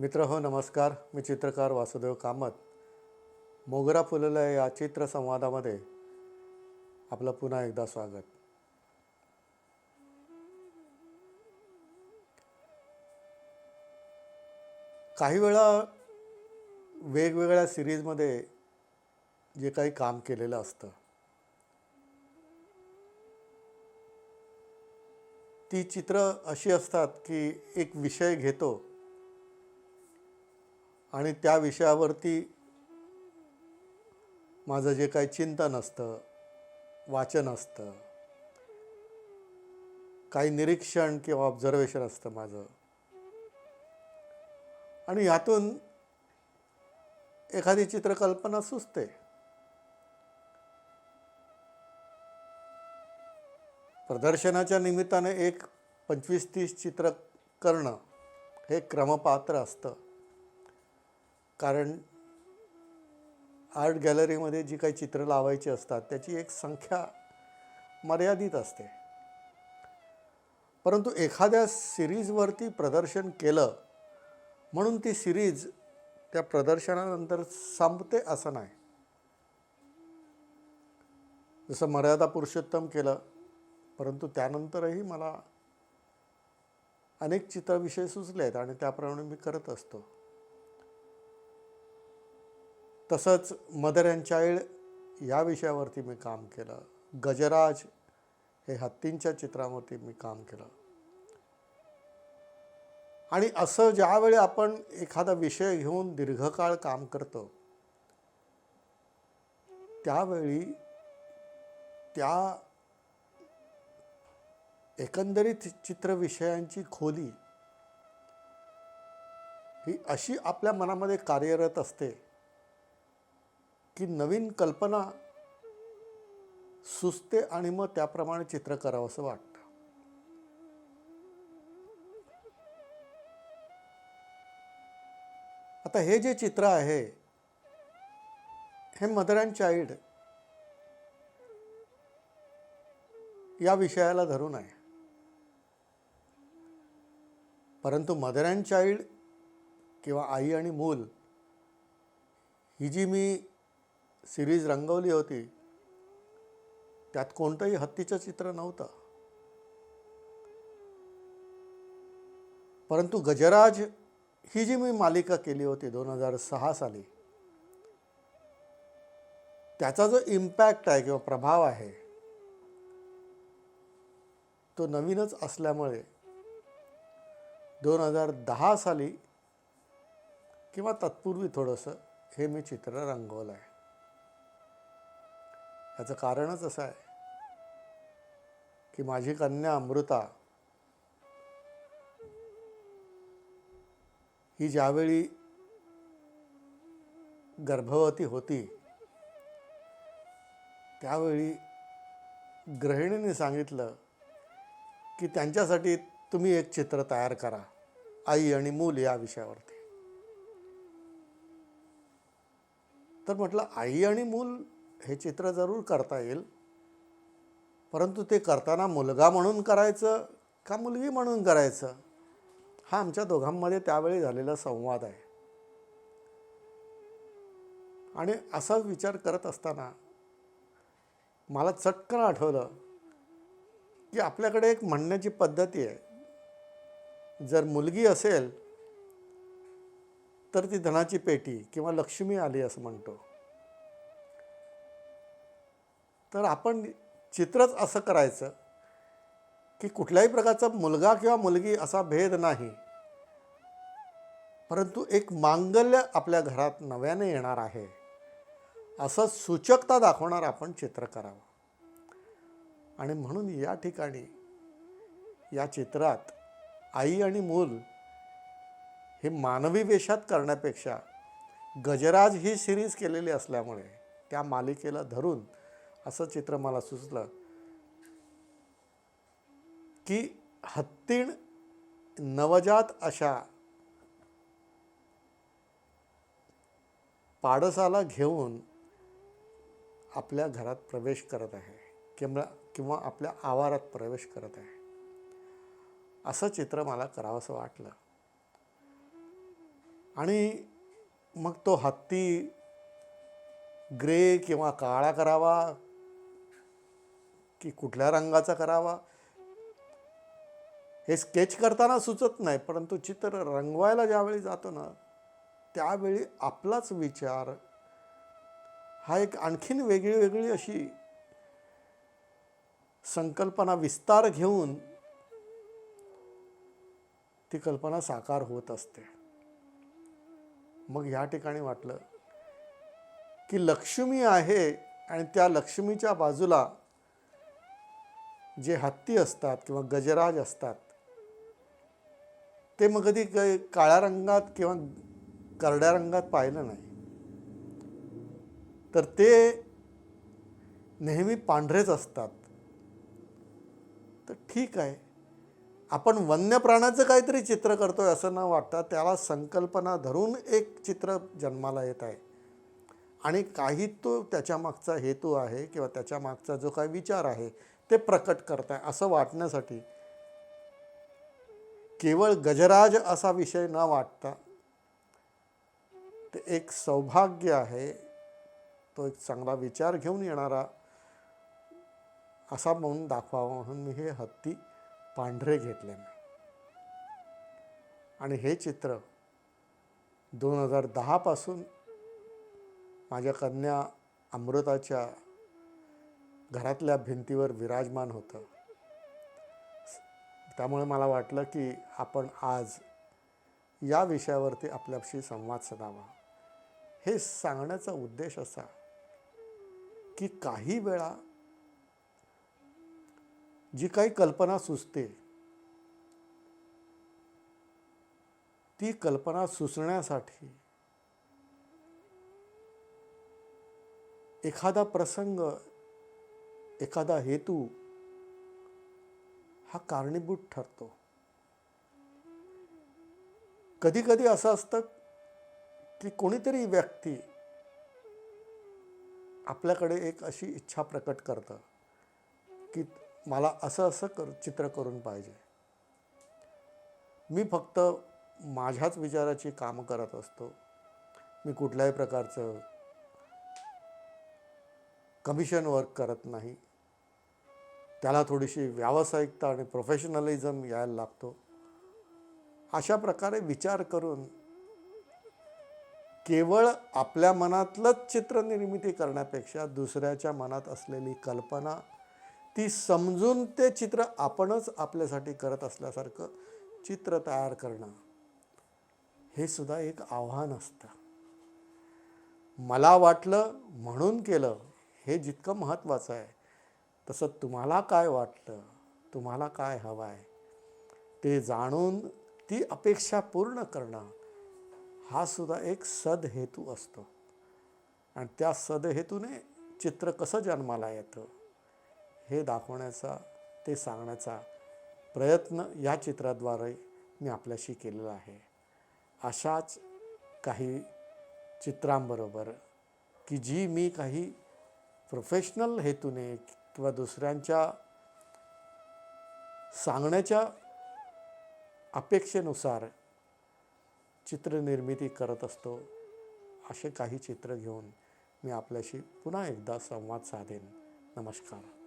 मित्र हो नमस्कार. मी चित्रकार वासुदेव कामत. मोगरा फुलला या चित्रसंवादामध्ये आपलं पुन्हा एकदा स्वागत. काही वेळा वेगवेगळ्या सिरीजमध्ये जे काही काम केलेलं असतं ती चित्र अशी असतात की एक विषय घेतो आणि त्या विषयावरती माझं जे काही चिंतन असतं, वाचन असतं, काही निरीक्षण किंवा ऑब्झर्वेशन असतं माझं, आणि यातून एखादी चित्रकल्पना सुचते. प्रदर्शनाच्या निमित्ताने एक 25-30 चित्र करणं हे क्रमपात्र असतं, कारण आर्ट गॅलरीमध्ये जी काही चित्र लावायची असतात त्याची एक संख्या मर्यादित असते. परंतु एखाद्या सिरीजवरती प्रदर्शन केलं म्हणून ती सिरीज त्या प्रदर्शनानंतर संपते असं नाही. जसं मर्यादा पुरुषोत्तम केलं, परंतु त्यानंतरही मला अनेक चित्रविषय सुचले आहेत आणि त्याप्रमाणे मी करत असतो. तसंच मदर अँड चाइल्ड या विषयावरती मी काम केलं. गजराज हे हत्तींच्या चित्रावरती मी काम केलं. आणि असं ज्यावेळी आपण एखादा विषय घेऊन दीर्घकाळ काम करतो त्यावेळी त्या एकंदरीत चित्रविषयांची खोली ही अशी आपल्या मनामध्ये कार्यरत असते की नवीन कल्पना सुचते आणि मग त्याप्रमाणे चित्र करावं असं वाटतं. आता हे जे चित्र आहे हे मदर अँड चाइल्ड या विषयाला धरून आहे. परंतु मदर अँड चाइल्ड किंवा आई आणि मूल ही जी मी सिरीज रंगवली होती त्यात कोणतंही हत्तीचं चित्र नव्हतं. परंतु गजराज ही जी मी मालिका केली होती 2006 साली, त्याचा जो इम्पॅक्ट आहे किंवा प्रभाव आहे तो नवीनच असल्यामुळे 2010 साली किंवा तत्पूर्वी थोडंसं हे मी चित्र रंगवलं आहे. याचं कारणच असं आहे की माझी कन्या अमृता ही ज्यावेळी गर्भवती होती त्यावेळी गृहिणीने सांगितलं की त्यांच्यासाठी तुम्ही एक चित्र तयार करा आई आणि मूल या विषयावरती. तर म्हटलं आई आणि मूल हे चित्र जरूर करता येईल, परंतु ते करताना मुलगा म्हणून करायचं का मुलगी म्हणून करायचं हा आमच्या दोघांमध्ये त्यावेळी झालेला संवाद आहे. आणि असाच विचार करत असताना मला चटकन आठवलं की आपल्याकडे एक म्हणण्याची पद्धती आहे, जर मुलगी असेल तर ती धनाची पेटी किंवा लक्ष्मी आली असं म्हणतो. तर आपण चित्रच असं करायचं की कुठल्याही प्रकारचा मुलगा किंवा मुलगी असा भेद नाही, परंतु एक मांगल्य आपल्या घरात नव्याने येणार आहे असं सूचकता दाखवणार आपण चित्र करावं. आणि म्हणून या ठिकाणी या चित्रात आई आणि मूल हे मानवी वेशात करण्यापेक्षा गजराज ही सिरीज केलेली असल्यामुळे त्या मालिकेला धरून असं चित्र मला सुचलं की हत्तीण नवजात अशा पाडसाला घेऊन आपल्या घरात प्रवेश करत आहे किंवा आपल्या आवारात प्रवेश करत आहे असं चित्र मला करावंसं वाटलं. आणि मग तो हत्ती ग्रे किंवा काळा करावा की कुठल्या रंगाचा करावा हे स्केच करताना सुचत नाही, परंतु चित्र रंगवायला ज्यावेळी जातो ना त्यावेळी आपलाच विचार हा एक आणखीन वेगळी वेगळी अशी संकल्पना विस्तार घेऊन ती कल्पना साकार होत असते. मग ह्या ठिकाणी वाटलं की लक्ष्मी आहे आणि त्या लक्ष्मीच्या बाजूला जे हत्ती असतात किंवा गजराज असतात ते मग कधी काळ्या रंगात किंवा करड्या रंगात पाहिलं नाही, तर ते नेहमी पांढरेच असतात. तर ठीक आहे, आपण वन्य प्राण्याचं काहीतरी चित्र करतोय असं न वाटता त्याला संकल्पना धरून एक चित्र जन्माला येत आहे आणि काही तो त्याच्या मागचा हेतू आहे किंवा त्याच्या मागचा जो काही विचार आहे ते प्रकट करताय असं वाटण्यासाठी केवळ गजराज असा विषय न वाटता ते एक सौभाग्य आहे, तो एक चांगला विचार घेऊन येणारा असा म्हणून दाखवावा म्हणून मी हे हत्ती पांढरे घेतले. आणि हे चित्र 2010 पासून माझ्या कन्या अमृताच्या घरातल्या भिंतीवर विराजमान होतं. त्यामुळे मला वाटलं की आपण आज या विषयावरती आपल्याशी संवाद साधावा. हे सांगण्याचा उद्देश असा की काही वेळा जी काही कल्पना सुचते ती कल्पना सुचण्यासाठी एखादा प्रसंग, एखादा हेतू हा कारणीभूत ठरतो. कधी कधी असं असतं की कोणीतरी व्यक्ती आपल्याकडे एक अशी इच्छा प्रकट करतं की मला असं असं चित्र करून पाहिजे. मी फक्त माझ्याच विचाराची कामं करत असतो. मी कुठल्याही प्रकारचं कमिशन वर्क करत नाही. त्याला थोडीशी व्यावसायिकता आणि प्रोफेशनलिझम यायला लागतो. अशा प्रकारे विचार करून केवळ आपल्या मनातलंच चित्रनिर्मिती करण्यापेक्षा दुसऱ्याच्या मनात असलेली कल्पना ती समजून ते चित्र आपणच आपल्यासाठी करत असल्यासारखं चित्र तयार करणं हे सुद्धा एक आव्हान असतं. मला वाटलं म्हणून केलं हे जितकं महत्त्वाचं आहे तसं तुम्हाला काय वाटलं, तुम्हाला काय हवं आहे ते जाणून ती अपेक्षा पूर्ण करणं हा सुद्धा एक सदहेतू असतो. आणि त्या सदहेतूने चित्र कसं जन्माला येतं हे दाखवण्याचा, ते सांगण्याचा प्रयत्न या चित्राद्वारे मी आपल्याशी केलेला आहे. अशाच काही चित्रांबरोबर की जी मी काही प्रोफेशनल हेतूने किंवा दुसऱ्यांच्या सांगण्याच्या अपेक्षेनुसार चित्रनिर्मिती करत असतो, असे काही चित्र घेऊन मी आपल्याशी पुन्हा एकदा संवाद साधेन. नमस्कार.